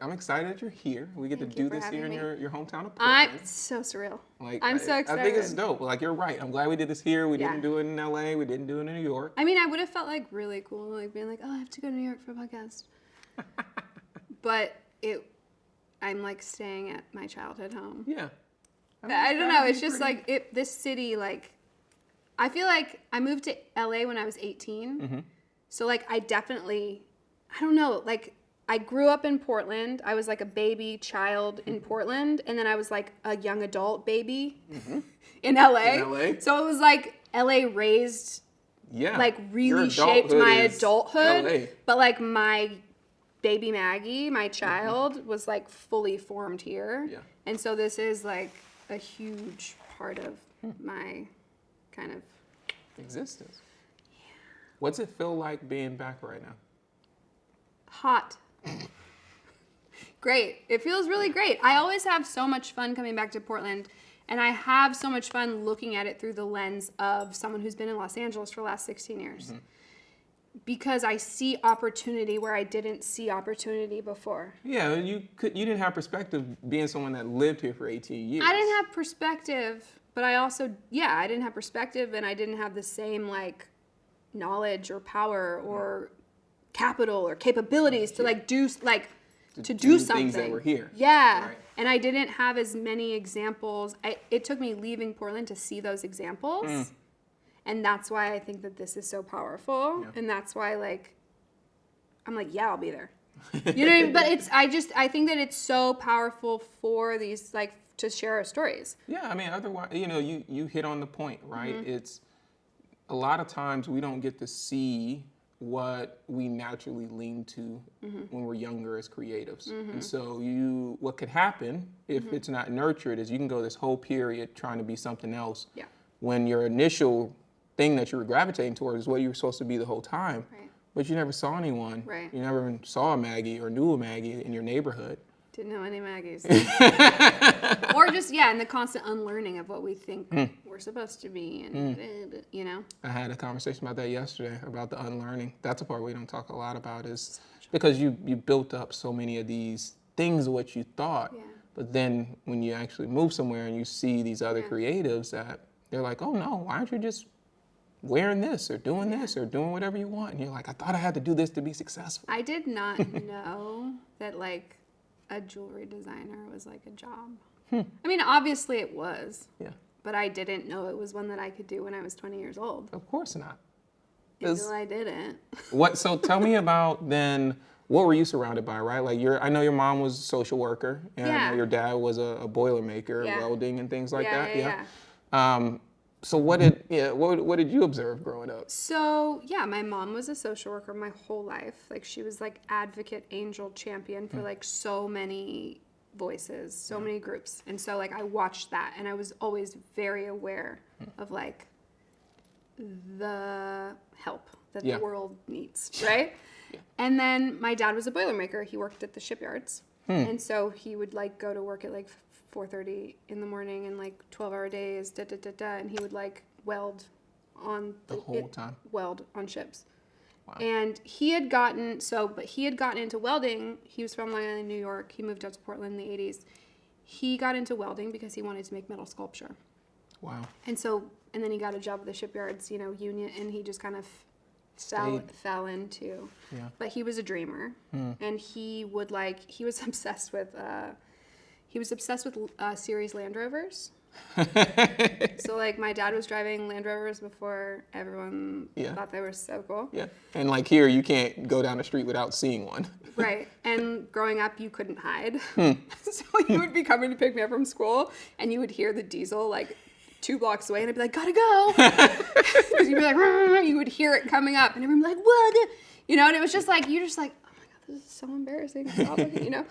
I'm excited that you're here. We get Thank to you do for this here in having me. your hometown of Portland. I'm so surreal. I'm so excited. I think it's dope. Like, you're right. I'm glad we did this here. We Yeah. didn't do it in LA. We didn't do it in New York. I mean, I would have felt like really cool, like being like, oh, I have to go to New York for a podcast. But I'm like staying at my childhood home. Yeah. I don't know. It's just like this city, like, I feel like I moved to LA when I was 18. Mm-hmm. So like I don't know, like I grew up in Portland. I was like a baby child in Portland. And then I was like a young adult baby in LA. In LA. So it was like LA raised, like really shaped my adulthood. LA. But like my baby Maggie, my child, was like fully formed here. Yeah. And so this is like a huge part of my kind of existence. Yeah. What's it feel like being back right now? Hot. Great. It feels really great. I always have so much fun coming back to Portland, and I have so much fun looking at it through the lens of someone who's been in Los Angeles for the last 16 years. Because I see opportunity where I didn't see opportunity before. Yeah, you didn't have perspective being someone that lived here for 18 years. I didn't have perspective, but I also, I didn't have perspective, and I didn't have the same like knowledge or power or capital or capabilities to like do like to do something. Things that were here. Yeah. Right. And I didn't have as many examples. It took me leaving Portland to see those examples. And that's why I think that this is so powerful. Yeah. And that's why like I'm like, yeah, I'll be there. You know what I mean? But I think that it's so powerful for these like to share our stories. Yeah, I mean, otherwise, you hit on the point, right? It's a lot of times we don't get to see what we naturally lean to when we're younger as creatives. And so what could happen if it's not nurtured is you can go this whole period trying to be something else when your initial thing that you were gravitating towards is what you were supposed to be the whole time. Right. But you never saw anyone. Right. You never even saw a Maggie or knew a Maggie in your neighborhood. Didn't know any Maggies. Or just, and the constant unlearning of what we think we're supposed to be. And, I had a conversation about that yesterday, about the unlearning. That's a part we don't talk a lot about is because you built up so many of these things of what you thought. Yeah. But then when you actually move somewhere and you see these other creatives that they're like, oh no, why aren't you just wearing this or doing this or doing whatever you want? And you're like, I thought I had to do this to be successful. I did not know that like a jewelry designer was like a job. I mean, obviously it was. Yeah. But I didn't know it was one that I could do when I was 20 years old. Of course not. Until I didn't. So tell me about then, what were you surrounded by, right? Like I know your mom was a social worker, and I know your dad was a boilermaker, welding and things like that. Yeah. So what did you observe growing up? So my mom was a social worker my whole life. Like she was like advocate, angel, champion for like so many voices, so many groups. And so like I watched that, and I was always very aware of like the help that the world needs, right? And then my dad was a boilermaker. He worked at the shipyards. And so he would like go to work at like 4:30 in the morning and like 12-hour days, and he would like weld on weld on ships. Wow. And he had gotten into welding. He was from Long Island, New York. He moved out to Portland in the 80s. He got into welding because he wanted to make metal sculpture. Wow. And then he got a job at the shipyards, union, and he just kind of fell into. Yeah. But he was a dreamer, and he was obsessed with series Land Rovers. So like my dad was driving Land Rovers before everyone thought they were so cool. Yeah. And like here, you can't go down the street without seeing one. Right. And growing up, you couldn't hide. So he would be coming to pick me up from school, and you would hear the diesel like 2 blocks away, and I'd be like, gotta go. Because you'd be like, you would hear it coming up, and everyone would be like, what? And it was just like, you're just like, oh my God, this is so embarrassing. Stop looking,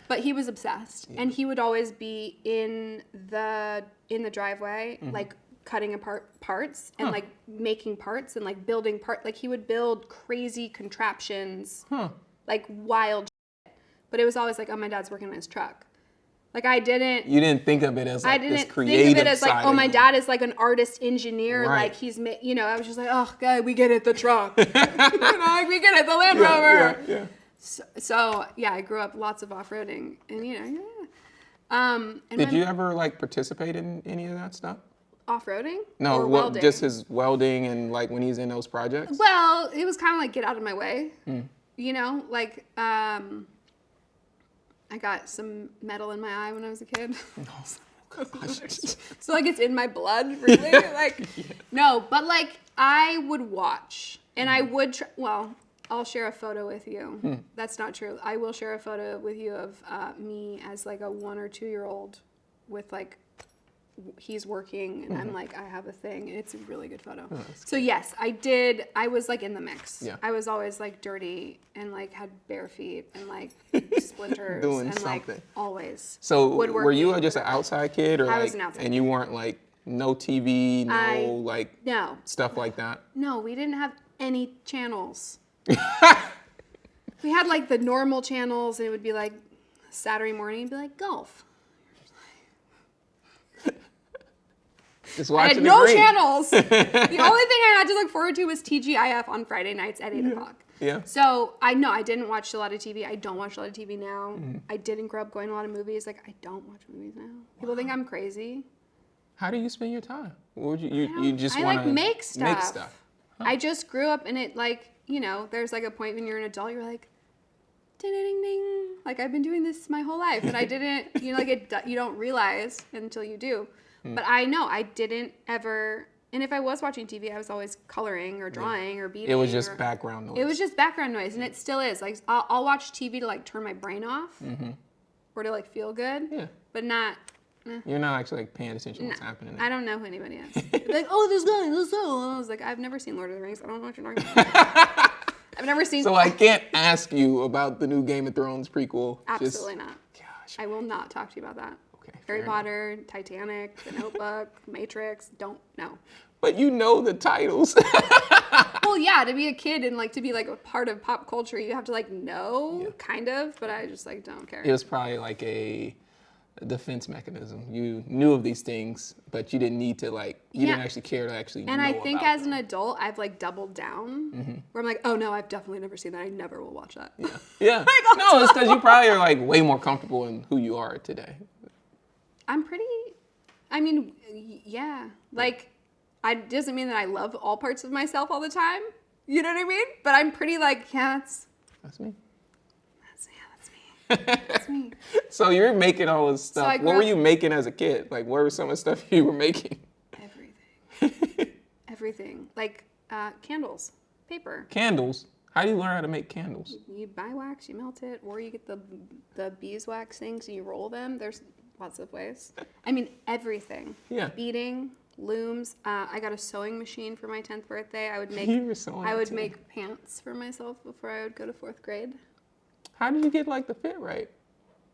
But he was obsessed, and he would always be in the driveway, like cutting apart parts and like making parts and like building parts. Like he would build crazy contraptions, like wild shit. But it was always like, oh, my dad's working on his truck. Like you didn't think of it as like this creative think of it as like, oh, my dad is like an artist engineer. Right. Like he's, I was just like, oh God, we get it, the truck. Like we get it, the Land Rover. Yeah. So yeah, I grew up lots of off-roading, and And Did you ever like participate in any of that stuff? Off-roading? No, welding? Just his welding and like when he's in those projects? Well, it was kind of like get out of my way. Like I got some metal in my eye when I was a kid. Oh, gosh. So like it's in my blood, really? No, but like I would watch and I would I'll share a photo with you. That's not true. I will share a photo with you of me as like a 1 or 2 year old with like, he's working and I'm like, I have a thing. It's a really good photo. Oh, so yes, I did. I was like in the mix. Yeah. I was always like dirty and like had bare feet and like splinters. Doing and something. Like always. So were you just an outside kid or I like, was an outside and you weren't like no TV, no stuff like that? No, we didn't have any channels. We had like the normal channels and it would be like Saturday morning and be like golf. Just I had no channels. The only thing I had to look forward to was TGIF on Friday nights at 8 o'clock. Yeah. So I didn't watch a lot of TV. I don't watch a lot of TV now. I didn't grow up going to a lot of movies. Like I don't watch movies now. People think I'm crazy. How do you spend your time? What would you just want to make stuff. Make stuff. Huh. I just grew up and it like, there's like a point when you're an adult, you're like, ding, ding, ding. Like I've been doing this my whole life. And I didn't, you don't realize until you do. But I know I didn't ever, and if I was watching TV, I was always coloring or drawing or beading. It was just background noise. It was just background noise, and it still is. Like I'll watch TV to like turn my brain off or to like feel good. Yeah. But not. You're not actually like paying attention to what's happening. I don't know who anybody is. Like, oh, this guy, this so. I was like, I've never seen Lord of the Rings. I don't know what you're talking about. I've never seen. So I can't ask you about the new Game of Thrones prequel. Absolutely not. Gosh. I will not talk to you about that. Harry Potter, Titanic, The Notebook, Matrix, don't know. But you know the titles. Well, yeah, to be a kid and like to be like a part of pop culture, you have to like know, kind of, but I just like don't care. It was probably like a defense mechanism. You knew of these things, but you didn't need to like, you didn't actually care to actually know about them. And I think as an adult, I've like doubled down, where I'm like, oh no, I've definitely never seen that. I never will watch that. Yeah. Yeah. No, it's because you probably are like way more comfortable in who you are today. Like, it doesn't mean that I love all parts of myself all the time. You know what I mean? But I'm pretty like, that's me. That's me. So you're making all this stuff. So what were you making as a kid? Like, what were some of the stuff you were making? Everything. Everything. Like, candles, paper. Candles? How do you learn how to make candles? You buy wax, you melt it, or you get the beeswax things and you roll them. There's lots of ways. I mean, everything. Yeah. Beading, looms. I got a sewing machine for my 10th birthday. I would make pants for myself before I would go to 4th grade. How did you get like the fit right?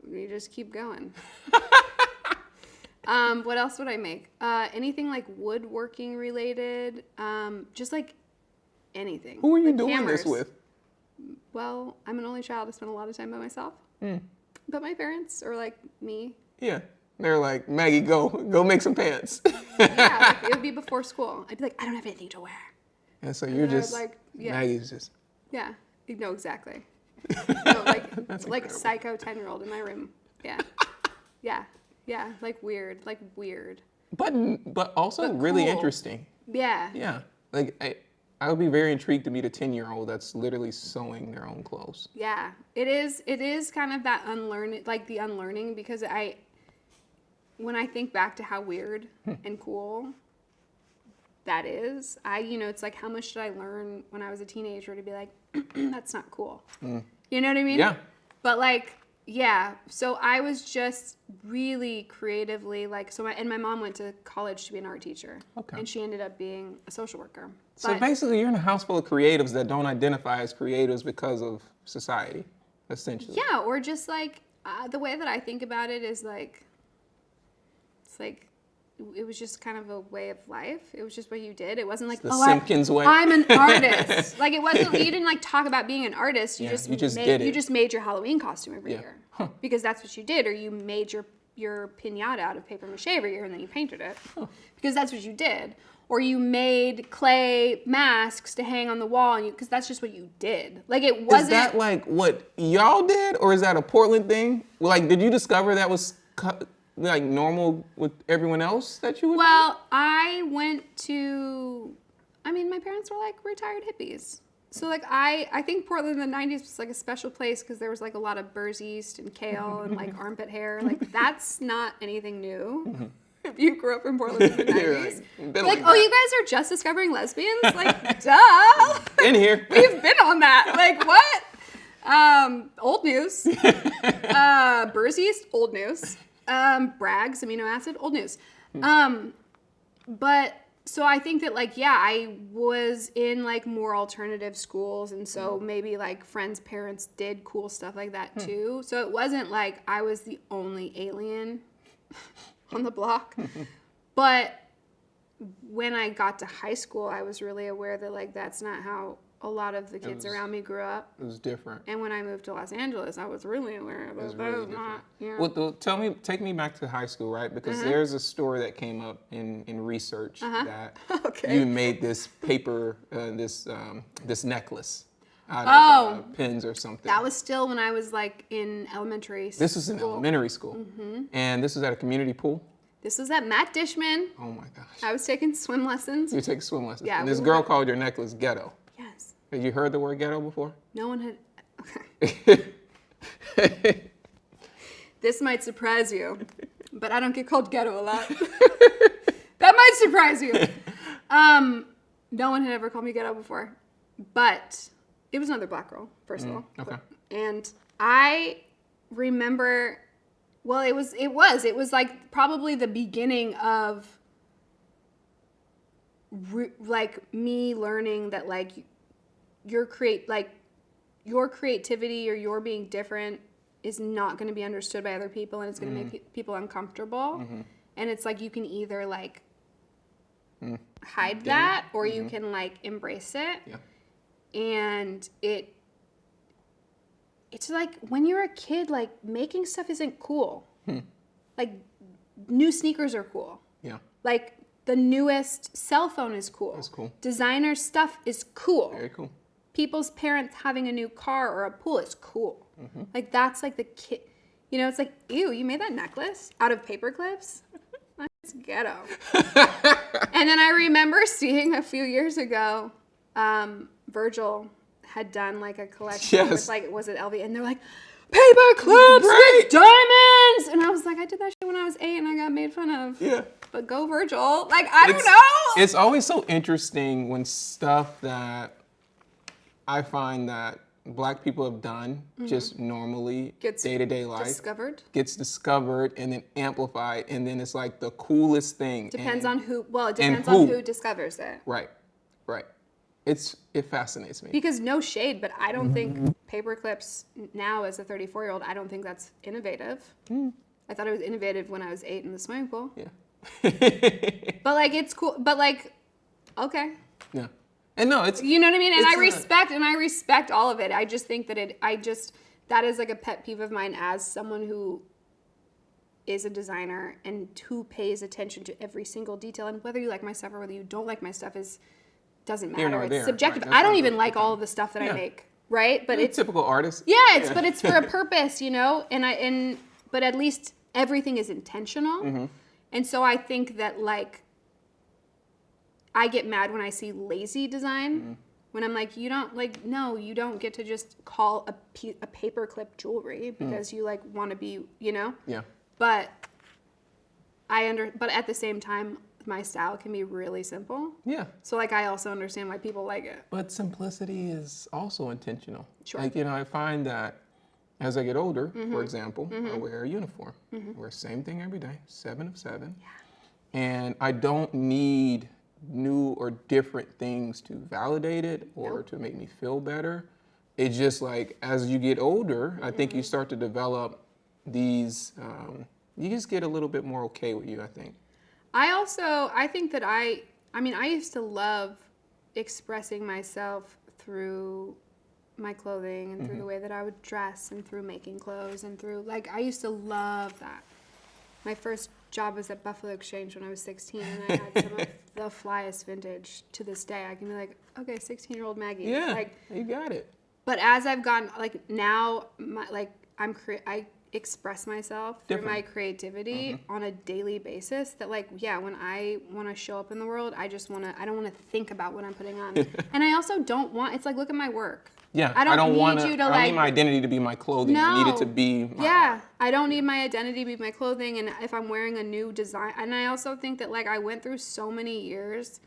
You just keep going. What else would I make? Anything like woodworking related. Just like anything. Who are you doing this with? Well, I'm an only child. I spend a lot of time by myself. But my parents or like me. Yeah. They're like, Maggie, go make some pants. Yeah, like, it would be before school. I'd be like, I don't have anything to wear. And so you're just, like, Maggie's just. Yeah, no, exactly. No, like psycho 10-year-old in my room. Yeah. Yeah, like weird. But also but really cool. Interesting. Yeah. Yeah, like I would be very intrigued to meet a 10-year-old that's literally sewing their own clothes. Yeah, it is kind of that unlearning because when I think back to how weird and cool that is, it's like how much did I learn when I was a teenager to be like, that's not cool. You know what I mean? Yeah. But like, yeah, so I was just really creatively and my mom went to college to be an art teacher. Okay. And she ended up being a social worker. So basically you're in a house full of creatives that don't identify as creatives because of society, essentially. Yeah, or just like, the way that I think about it is like, it's like, it was just kind of a way of life. It was just what you did. It wasn't like, the Simpkins way. I'm an artist. Like it wasn't, you didn't like talk about being an artist. You just made your Halloween costume every year because that's what you did. Or you made your piñata out of paper mache every year and then you painted it because that's what you did. or you made clay masks to hang on the wall, and because that's just what you did. Like, it wasn't. Is that like what y'all did, or is that a Portland thing? Like, did you discover that was like normal with everyone else that you would? Well, I went to. I mean, my parents were like retired hippies. So like I think Portland in the 90s was like a special place because there was like a lot of Burrs East and kale and like armpit hair. Like, that's not anything new. If you grew up in Portland in the 90s. Like, oh, you guys are just discovering lesbians? Like, duh. In here. We've been on that. Like, what? Old news. Burrs East, old news. Bragg's amino acid, old news. But so I think that, like, yeah, I was in like more alternative schools, and so maybe like friends' parents did cool stuff like that too. So it wasn't like I was the only alien on the block. But when I got to high school, I was really aware that like that's not how a lot of the kids around me grew up. It was different. And when I moved to Los Angeles, I was really aware of it. Really not, you know. Well, take me back to high school, right? Because there's a story that came up in research that you made this paper, this necklace out of pins or something. That was still when I was like in elementary school. This was in elementary school. And this was at a community pool? This was at Matt Dishman. Oh my gosh. I was taking swim lessons. You were taking swim lessons. Yeah. And this girl called your necklace ghetto. Yes. Had you heard the word ghetto before? No one had. Okay. This might surprise you, but I don't get called ghetto a lot. That might surprise you. No one had ever called me ghetto before, but it was another black girl, first of all. Okay. And I remember, well, it was like probably the beginning of like me learning that like your creativity or your being different is not going to be understood by other people, and it's going to make people uncomfortable. And it's like you can either like hide that, or you can like embrace it. Yeah. And it's like when you're a kid, like making stuff isn't cool. Like new sneakers are cool. Yeah. Like the newest cell phone is cool. That's cool. Designer stuff is cool. Very cool. People's parents having a new car or a pool is cool. Like that's like the kid, you know, it's like, ew, you made that necklace out of paper clips? That's ghetto. And then I remember seeing a few years ago, Virgil had done like a collection with like, was it LV? And they're like, paper clips with diamonds! And I was like, I did that shit when I was 8 and I got made fun of. Yeah. But go Virgil. Like, I don't know. It's always so interesting when stuff that I find that black people have done just normally, day-to-day life, gets discovered and then amplified, and then it's like the coolest thing. Depends on who, well, it depends on who discovers it. Right, right. It fascinates me. Because no shade, but I don't think paper clips now as a 34-year-old, I don't think that's innovative. I thought it was innovative when I was 8 in the swimming pool. Yeah. But like, it's cool, but like, okay. Yeah. And no, it's, you know what I mean? And I respect all of it. I just think that that is like a pet peeve of mine as someone who is a designer and who pays attention to every single detail. And whether you like my stuff or whether you don't like my stuff doesn't matter. It's subjective. Right. I don't even like all of the stuff that I make, right? But it's typical artist. Yeah, but it's for a purpose, you know? But at least everything is intentional. And so I think that like I get mad when I see lazy design, when I'm like, you don't get to just call a paperclip jewelry because you like want to be, you know? Yeah. But but at the same time, my style can be really simple. Yeah. So like I also understand why people like it. But simplicity is also intentional. Sure. Like, you know, I find that as I get older, for example, I wear a uniform. I wear the same thing every day, 7 of 7. Yeah. And I don't need new or different things to validate it or to make me feel better. It's just like as you get older, I think you start to develop these, you just get a little bit more okay with you, I think. I think that I used to love expressing myself through my clothing and through the way that I would dress and through making clothes and through, like, I used to love that. My first job was at Buffalo Exchange when I was 16, and I had some of the flyest vintage to this day. I can be like, okay, 16-year-old Maggie. Yeah, like, you got it. But as I've gone, like now, I express myself through my creativity on a daily basis. That like, yeah, when I want to show up in the world, I don't want to think about what I'm putting on. And I also don't want. It's like, look at my work. Yeah, I don't need my identity to be my clothing. No. I need it to be my art. I don't need my identity to be my clothing, and if I'm wearing a new design, and I also think that like I went through so many years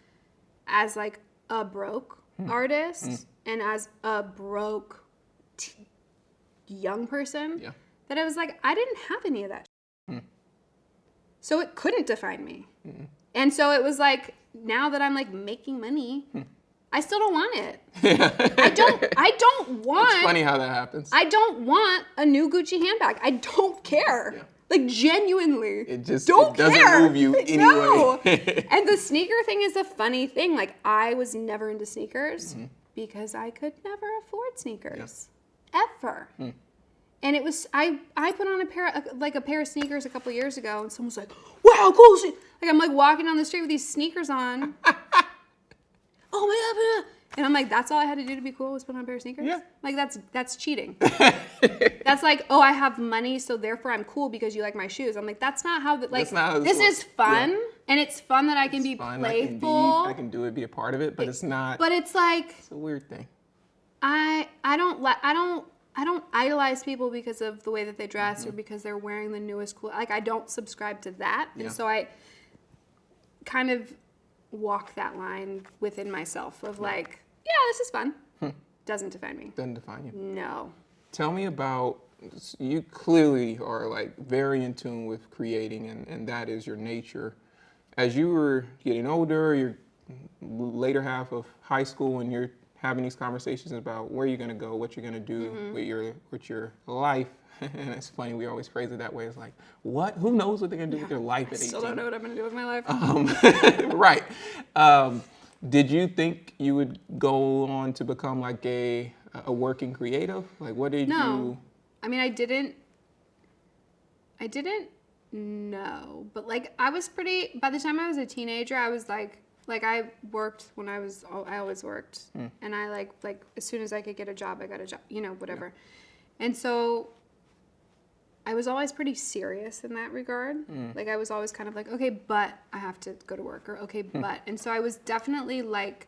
as like a broke artist and as a broke young person that I was like, I didn't have any of that. So it couldn't define me. And so it was like, now that I'm like making money, I still don't want it. I don't want. It's funny how that happens. I don't want a new Gucci handbag. I don't care. Yeah. Like genuinely. It just doesn't move you anyway. No. And the sneaker thing is a funny thing. Like I was never into sneakers because I could never afford sneakers. Yeah. Ever. And it was I put on a pair of sneakers a couple years ago, and someone was like, "Wow, cool!" Like I'm like walking down the street with these sneakers on. Oh my God. And I'm like, that's all I had to do to be cool was put on a pair of sneakers? Yeah. Like that's cheating. That's like, oh, I have money, so therefore I'm cool because you like my shoes. I'm like, that's not how this is fun, and it's fun that I can be playful. I can do it, be a part of it, but it's not. But it's like, it's a weird thing. I don't idolize people because of the way that they dress or because they're wearing the newest cool. Like I don't subscribe to that, and so I kind of walk that line within myself of like, yeah, this is fun. Doesn't define me. Doesn't define you. No. Tell me about, you clearly are like very in tune with creating, and that is your nature. As you were getting older, your later half of high school, and you're having these conversations about where you're going to go, what you're going to do with your life. And it's funny, we always phrase it that way. It's like, what? Who knows what they're going to do with their life at 18? I still don't know what I'm going to do with my life. Right. Did you think you would go on to become like a working creative? Like, what did you... No. I mean, I didn't know. But, like, I was pretty... By the time I was a teenager, I was like I worked when I always worked. And I, like as soon as I could get a job, I got a job, whatever. Yeah. And so... I was always pretty serious in that regard. Like I was always kind of like, okay, but I have to go to work, or okay, but. And so I was definitely like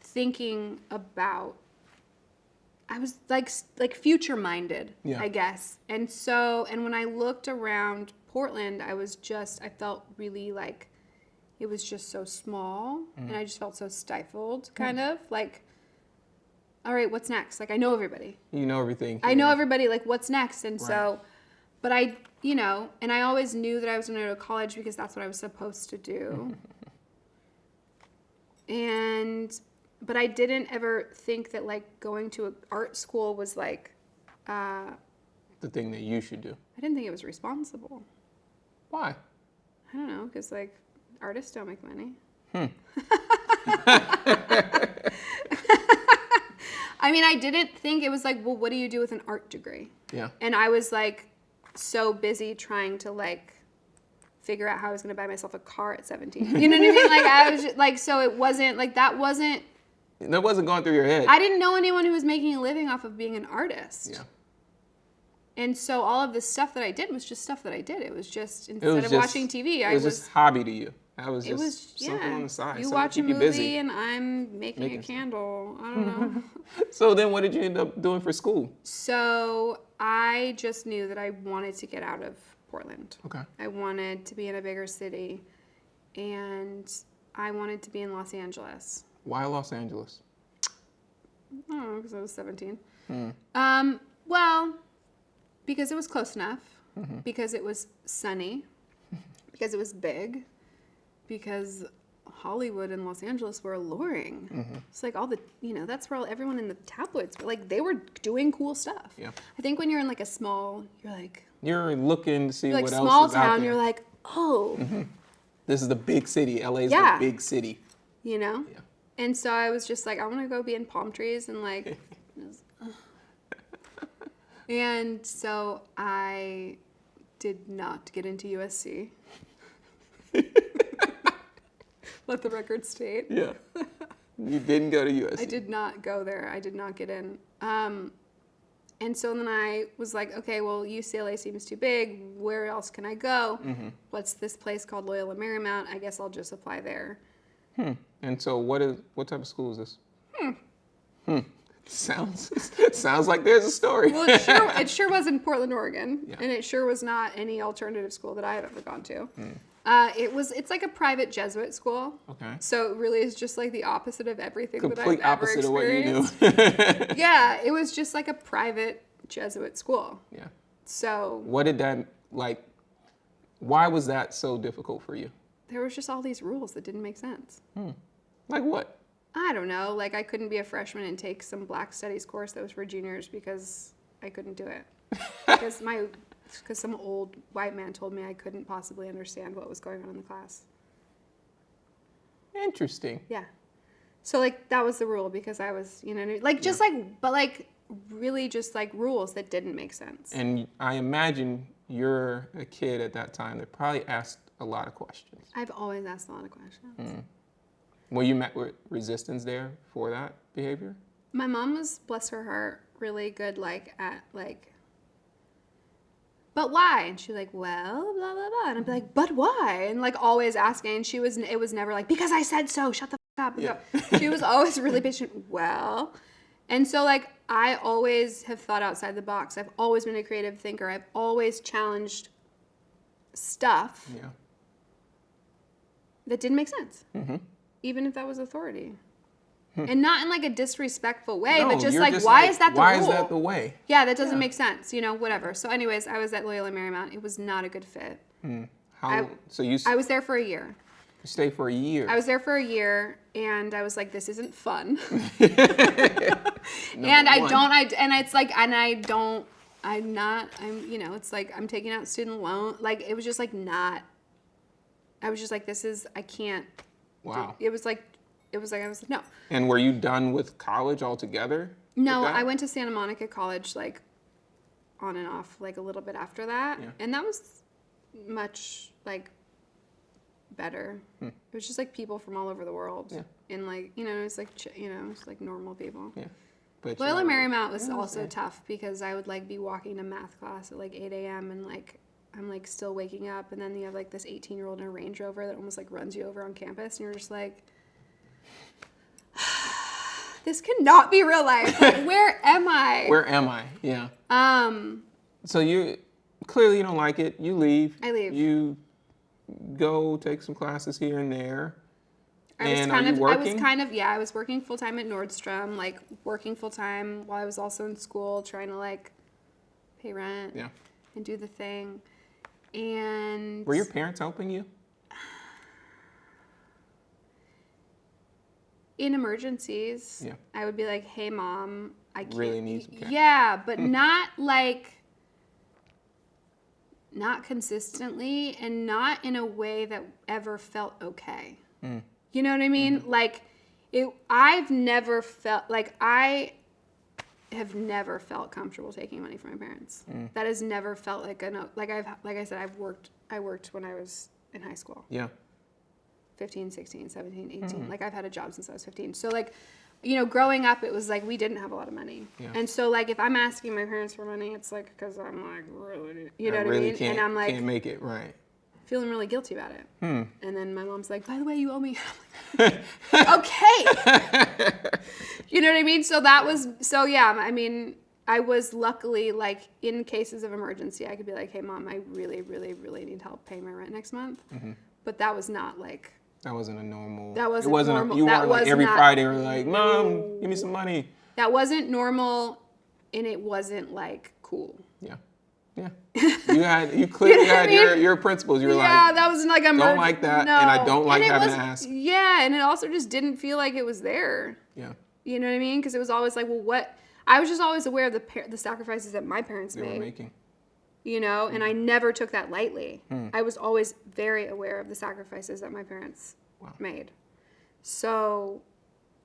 thinking about, I was like future minded, I guess. And so, and when I looked around Portland, I felt really like, it was just so small and I just felt so stifled kind of like, all right, what's next? Like, I know everybody. You know everything. I know everybody, like, what's next? And so, but I, and I always knew that I was going to go to college because that's what I was supposed to do. But I didn't ever think that, like, going to an art school was, like... the thing that you should do. I didn't think it was responsible. Why? I don't know, because, like, artists don't make money. I mean, I didn't think it was like, well, what do you do with an art degree? Yeah. And I was like so busy trying to like figure out how I was going to buy myself a car at 17. You know what I mean? Like I was just, like, so it wasn't like that wasn't going through your head. I didn't know anyone who was making a living off of being an artist. Yeah. And so all of the stuff that I did was just stuff that I did. It was just instead of watching TV, it was just hobby to you. That was just something on the side. You watch a movie and I'm making a candle. I don't know. So then what did you end up doing for school? So I just knew that I wanted to get out of Portland. Okay. I wanted to be in a bigger city. And I wanted to be in Los Angeles. Why Los Angeles? I don't know, because I was 17. Well, because it was close enough. Because it was sunny. Because it was big. Because Hollywood and Los Angeles were alluring. It's like all the, that's where everyone in the tabloids were, like, they were doing cool stuff. Yeah. I think when you're in like a small, you're looking to see what else is out there. Small town, you're like, oh. This is the big city. LA is the big city. Yeah. And so I was just like, I want to go be in palm trees and like, and so I did not get into USC. Let the record state. Yeah. You didn't go to USC. I did not go there. I did not get in. And so then I was like, okay, well, UCLA seems too big. Where else can I go? What's this place called Loyola Marymount? I guess I'll just apply there. And so what type of school is this? Sounds like there's a story. Well, it sure was in Portland, Oregon. Yeah. And it sure was not any alternative school that I have ever gone to. It's like a private Jesuit school. Okay. So it really is just like the opposite of everything that I've ever experienced. Complete opposite of what you knew. Yeah, it was just like a private Jesuit school. Yeah. So. What did that, like, why was that so difficult for you? There was just all these rules that didn't make sense. Like what? I don't know. Like I couldn't be a freshman and take some Black Studies course that was for juniors because I couldn't do it. Because some old white man told me I couldn't possibly understand what was going on in the class. Interesting. Yeah. So like that was the rule because I was, like just like, but like really just like rules that didn't make sense. And I imagine you're a kid at that time that probably asked a lot of questions. I've always asked a lot of questions. Were you met with resistance there for that behavior? My mom was, bless her heart, really good but why? And she's like, well, blah, blah, blah. And I'd be like, but why? And like always asking. And it was never like, because I said so, shut the f up. Yeah. She was always really patient. Well, and so like I always have thought outside the box. I've always been a creative thinker. I've always challenged stuff that didn't make sense. Even if that was authority. And not in like a disrespectful way, but just like, why is that the rule? Why is that the way? Yeah, that doesn't make sense, whatever. So anyways, I was at Loyola Marymount. It was not a good fit. I was there for a year. You stayed for a year? I was there for a year, and I was like, this isn't fun. It's like, I'm taking out student loan. Like, it was just like not, I was just like, I can't. Wow. I was like, no. And were you done with college altogether? No, I went to Santa Monica College, like, on and off, like, a little bit after that. Yeah. And that was much, like, better. It was just, like, people from all over the world. Yeah. And, like, it's like normal people. Yeah. But Loyola Marymount was also tough because I would, like, be walking to math class at, like, 8 a.m. and, like, I'm, like, still waking up. And then you have, like, this 18-year-old in a Range Rover that almost, like, runs you over on campus. And you're just, like... this cannot be real life. Like, where am I? Where am I? Yeah. So you clearly don't like it. You leave. I leave. You go take some classes here and there. I was working full time at Nordstrom, like working full time while I was also in school, trying to like pay rent and do the thing. And were your parents helping you? In emergencies, I would be like, hey, Mom, I can't. Really need some cash. Yeah, but not consistently and not in a way that ever felt okay. You know what I mean? Like, I have never felt comfortable taking money from my parents. That has never felt like I worked when I was in high school. Yeah. 15, 16, 17, 18. Like, I've had a job since I was 15. So, like, growing up, it was like we didn't have a lot of money. Yeah. And so, like, if I'm asking my parents for money, it's like because I'm like, really, what I mean? And I'm like, can't make it, right. Feeling really guilty about it. And then my mom's like, by the way, you owe me. I'm like, okay. You know what I mean? I mean, I was luckily, like, in cases of emergency, I could be like, hey, Mom, I really, really, really need help paying my rent next month. But that was not, like... That wasn't a normal... That wasn't normal. You weren't like every Friday were like, Mom, give me some money. That wasn't normal, and it wasn't, like, cool. Yeah. Yeah. You clearly had your principles. You were like... Yeah, that was like... Don't like that, and I don't like having to ask. Yeah, and it also just didn't feel like it was there. Yeah. You know what I mean? Because it was always like, well, what... I was just always aware of the sacrifices that my parents made. They were making. And I never took that lightly. I was always very aware of the sacrifices that my parents made. So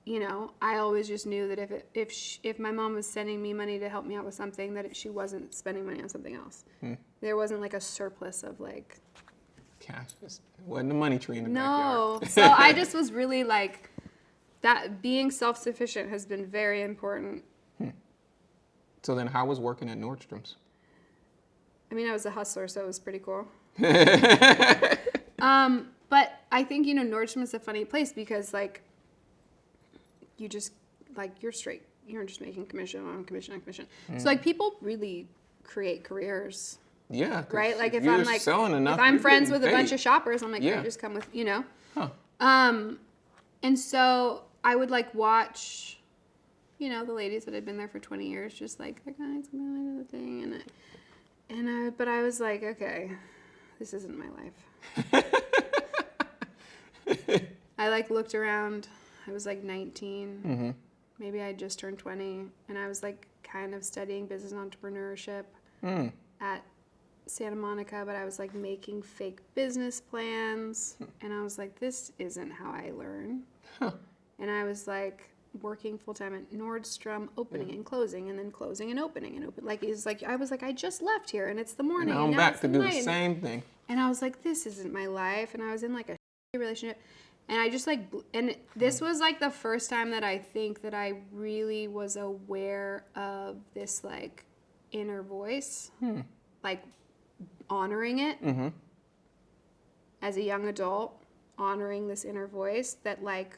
you know, I always just knew that if my mom was sending me money to help me out with something, that she wasn't spending money on something else. There wasn't like a surplus of like cash. It wasn't a money tree in the backyard. No. So I just was really like, that being self-sufficient has been very important. So then how was working at Nordstrom's? I mean, I was a hustler, so it was pretty cool. But I think, you know, Nordstrom is a funny place because, like, you just, like, you're straight. You're just making commission on commission on commission. So, like, people really create careers. Yeah. Right? Like, if I'm, like, selling enough, if I'm friends with a bunch of shoppers, I'm like, yeah, just come with, you know? And so I would, like, watch, you know, the ladies that had been there for 20 years, just, like, the guys coming into the thing. But I was like, okay, this isn't my life. I like looked around. I was like 19. Maybe I just turned 20, and I was like kind of studying business entrepreneurship at Santa Monica, but I was like making fake business plans, and I was like, this isn't how I learn. And I was like working full time at Nordstrom, opening and closing, and then closing and opening. Like, it's like I was like, I just left here, and it's the morning. And I'm back to do the same thing. And I was like, this isn't my life. And I was in like a relationship, and I just like, and this was like the first time that I think that I really was aware of this like inner voice, like honoring it as a young adult, honoring this inner voice that like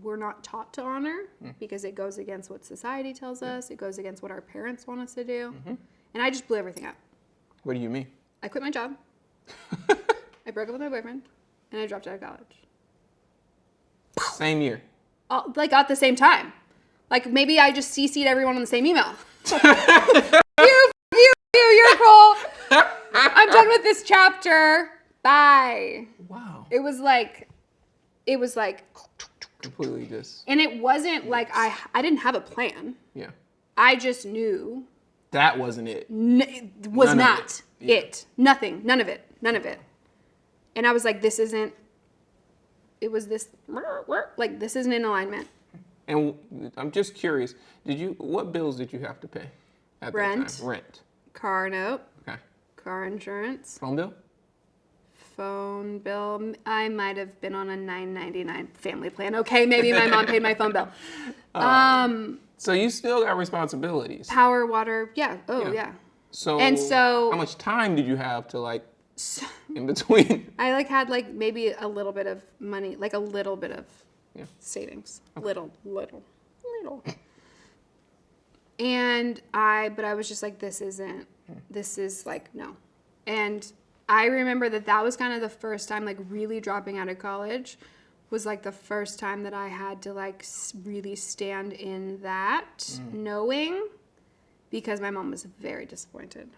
we're not taught to honor because it goes against what society tells us. It goes against what our parents want us to do. And I just blew everything up. What do you mean? I quit my job. I broke up with my boyfriend, and I dropped out of college. Same year. Like at the same time. Like maybe I just CC'd everyone on the same email. You're cool. I'm done with this chapter. Bye. Wow. It was like completely just. And it wasn't like I didn't have a plan. Yeah. I just knew. That wasn't it. It was not it. Nothing. None of it. And I was like, this isn't. It was this. Like, this isn't in alignment. And I'm just curious. What bills did you have to pay at that time? Rent. Car note. Okay. Car insurance. Phone bill. Phone bill. I might have been on a $9.99 family plan. Okay, maybe my mom paid my phone bill. So you still got responsibilities. Power, water. Yeah. Oh, yeah. So how much time did you have to like in between? I like had like maybe a little bit of money, like a little bit of savings. Okay. Little. But I was just like, this is like, no. And I remember that was kind of the first time, like really dropping out of college was like the first time that I had to like really stand in that knowing, because my mom was very disappointed.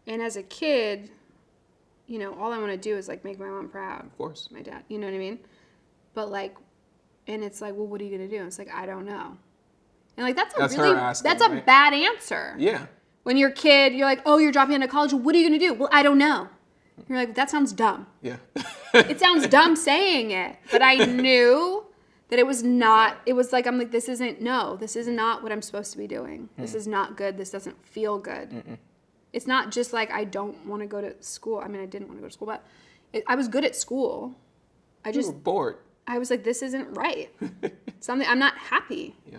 And as a kid, you know, all I want to do is like make my mom proud. Of course. My dad, you know what I mean? But like, and it's like, well, what are you going to do? And it's like, I don't know. And like, that's a bad answer. Yeah. When you're a kid, you're like, oh, you're dropping out of college. What are you going to do? Well, I don't know. You're like, that sounds dumb. Yeah. It sounds dumb saying it. But I knew that it was not, it was like, I'm like, this is not what I'm supposed to be doing. This is not good. This doesn't feel good. It's not just like I don't want to go to school. I mean, I didn't want to go to school, but I was good at school. You were bored. I was like, this isn't right. I'm not happy. Yeah.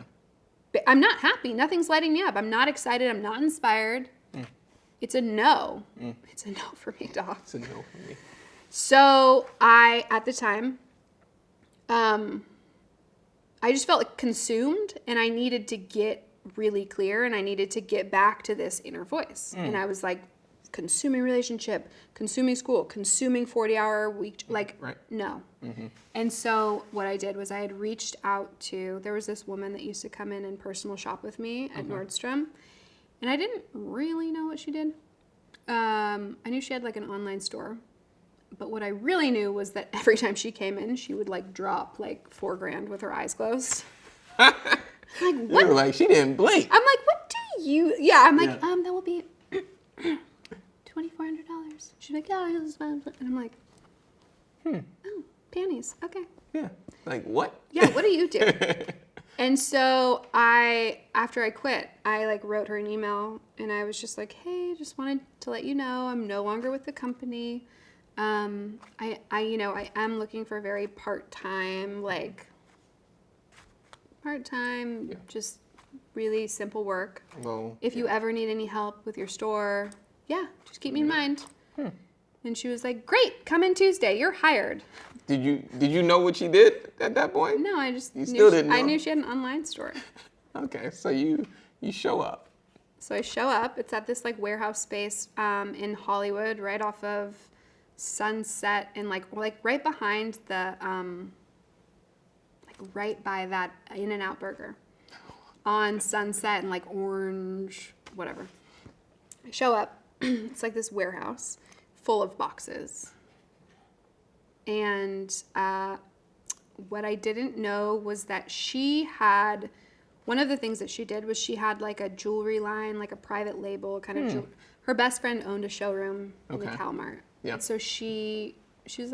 I'm not happy. Nothing's lighting me up. I'm not excited. I'm not inspired. It's a no. It's a no for me, dog. It's a no for me. So at the time, I just felt like consumed, and I needed to get really clear, and I needed to get back to this inner voice. And I was like, consuming relationship, consuming school, consuming 40-hour week, like, no. And so what I did was I had reached out to, there was this woman that used to come in and personal shop with me at Nordstrom, and I didn't really know what she did. I knew she had like an online store, but what I really knew was that every time she came in, she would like drop like $4,000 with her eyes closed. Like, what? You were like, she didn't blink. I'm like, what do you, I'm like, that will be $2,400. She's like, yeah, this is fine. And I'm like, oh, panties. Okay. Yeah. Like, what? Yeah, what do you do? And so after I quit, I like wrote her an email and I was just like, hey, just wanted to let you know I'm no longer with the company. I am looking for very part-time, just really simple work. Well, if you ever need any help with your store, just keep me in mind. And she was like, great, come in Tuesday, you're hired. Did you know what she did at that point? No, I just I knew she had an online store. Okay, so you show up. So I show up. It's at this like warehouse space in Hollywood, right off of Sunset, and like right behind the right by that In-N-Out Burger on Sunset and like Orange, whatever. I show up. It's like this warehouse full of boxes. And what I didn't know was that she had, one of the things that she did was she had like a jewelry line, like a private label kind of. Her best friend owned a showroom in the Calmart. Yeah. And so she was like,